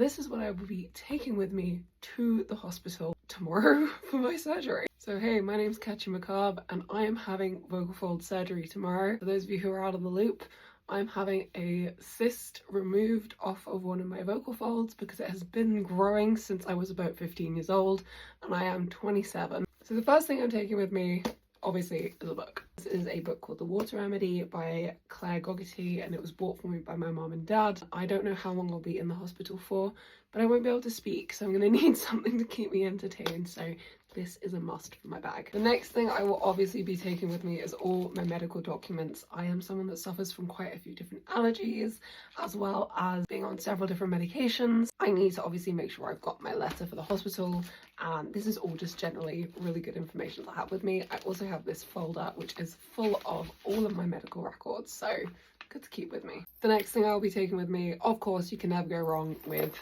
This is what I will be taking with me to the hospital tomorrow for my surgery. So hey, my name's Ketchy Macabre and I am having vocal fold surgery tomorrow. For those of you who are out of the loop, I'm having a cyst removed off of one of my vocal folds because it has been growing since I was about 15 years old and I am 27. So the first thing I'm taking with me, obviously, is a book. This is a book called The Water Remedy by Claire Gogarty and it was bought for me by my mom and dad. I don't know how long I'll be in the hospital for, but I won't be able to speak, so I'm going to need something to keep me entertained, so this is a must for my bag. The next thing I will obviously be taking with me is all my medical documents. I am someone that suffers from quite a few different allergies, as well as being on several different medications. I need to obviously make sure I've got my letter for the hospital, and this is all just generally really good information to have with me. I also have this folder which is full of all of my medical records, so good to keep with me. The next thing I'll be taking with me, of course, you can never go wrong with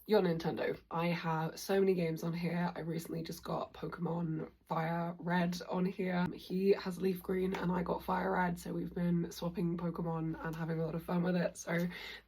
your Nintendo. I have so many games on here. I recently just got Pokemon Fire Red on here. He has Leaf Green and I got Fire Red, so we've been swapping Pokemon and having a lot of fun with it. So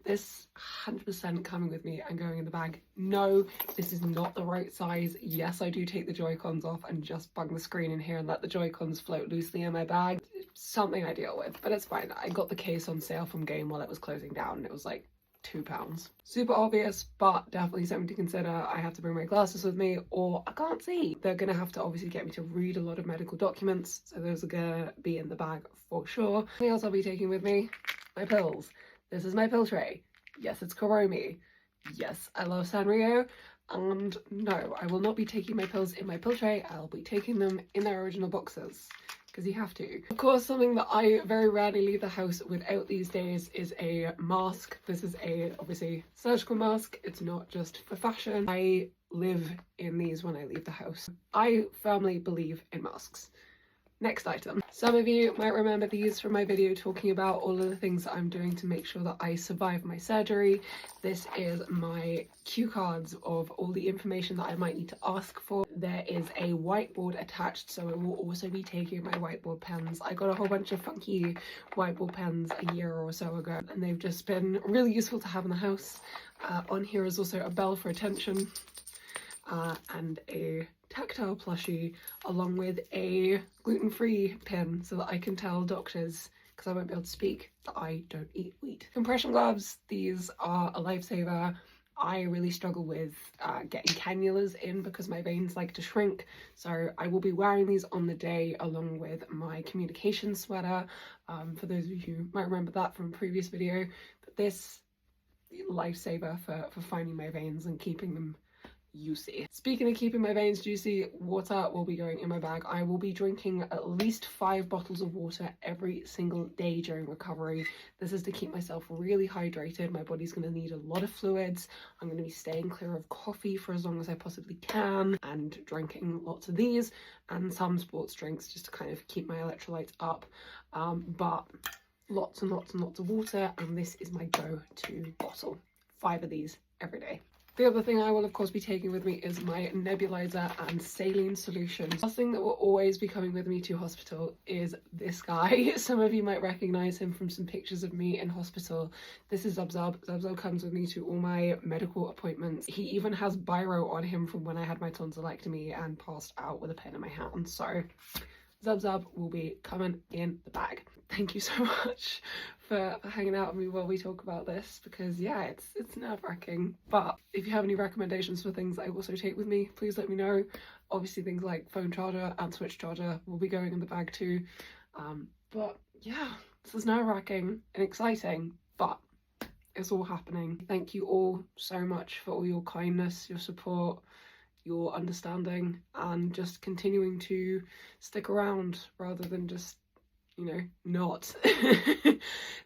this 100% coming with me and going in the bag. No, this is not the right size. Yes, I do take the Joy-Cons off and just bung the screen in here and let the Joy-Cons float loosely in my bag. It's something I deal with, but it's fine. I got the case on sale from Game while it was closing down and it was like £2. Super obvious, but definitely something to consider. I have to bring my glasses with me or I can't see. They're gonna have to obviously get me to read a lot of medical documents, so those are gonna be in the bag for sure. Something else I'll be taking with me, my pills. This is my pill tray. Yes, it's Kuromi. Yes, I love Sanrio. And no, I will not be taking my pills in my pill tray. I'll be taking them in their original boxes, because you have to. Of course, something that I very rarely leave the house without these days is a mask. This is a, obviously, surgical mask. It's not just for fashion. I live in these when I leave the house. I firmly believe in masks. Next item. Some of you might remember these from my video talking about all of the things that I'm doing to make sure that I survive my surgery. This is my cue cards of all the information that I might need to ask for. There is a whiteboard attached, so I will also be taking my whiteboard pens. I got a whole bunch of funky whiteboard pens a year or so ago, and they've just been really useful to have in the house. On here is also a bell for attention. And a tactile plushie along with a gluten-free pin so that I can tell doctors, because I won't be able to speak, that I don't eat wheat. Compression gloves, these are a lifesaver. I really struggle with getting cannulas in because my veins like to shrink, so I will be wearing these on the day along with my communication sweater. For those of you who might remember that from a previous video, but this lifesaver for finding my veins and keeping them juicy. Speaking of keeping my veins juicy, water will be going in my bag. I will be drinking at least 5 bottles of water every single day during recovery. This is to keep myself really hydrated. My body's going to need a lot of fluids. I'm going to be staying clear of coffee for as long as I possibly can and drinking lots of these and some sports drinks just to kind of keep my electrolytes up. But lots and lots and lots of water, and this is my go-to bottle. 5 of these every day. The other thing I will of course be taking with me is my nebulizer and saline solution. The last thing that will always be coming with me to hospital is this guy. Some of you might recognise him from some pictures of me in hospital. This is Zub Zub. Zub Zub comes with me to all my medical appointments. He even has biro on him from when I had my tonsillectomy and passed out with a pen in my hand. So Zub Zub will be coming in the bag. Thank you so much for hanging out with me while we talk about this, because yeah, it's nerve-wracking. But if you have any recommendations for things I also take with me, please let me know. Obviously things like phone charger and switch charger will be going in the bag too. But yeah, this is nerve-wracking and exciting, but it's all happening. Thank you all so much for all your kindness, your support, your understanding, and just continuing to stick around rather than just, you know, not.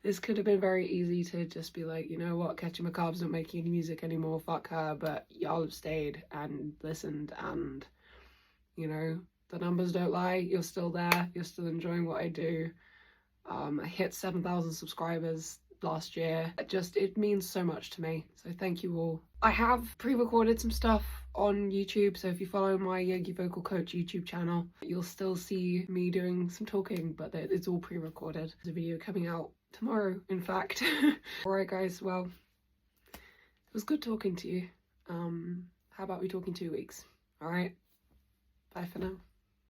This could have been very easy to just be like, you know what, Ketchy Macabre's not making any music anymore, fuck her, but y'all have stayed and listened, and you know, the numbers don't lie. You're still there, you're still enjoying what I do. I hit 7,000 subscribers last year. It means so much to me, so thank you all. I have pre-recorded some stuff on YouTube, so if you follow my Yogi Vocal Coach YouTube channel, you'll still see me doing some talking, but it's all pre-recorded. There's a video coming out tomorrow, in fact. Alright guys, well, was good talking to you. How about we talk in 2 weeks? All right. Bye for now.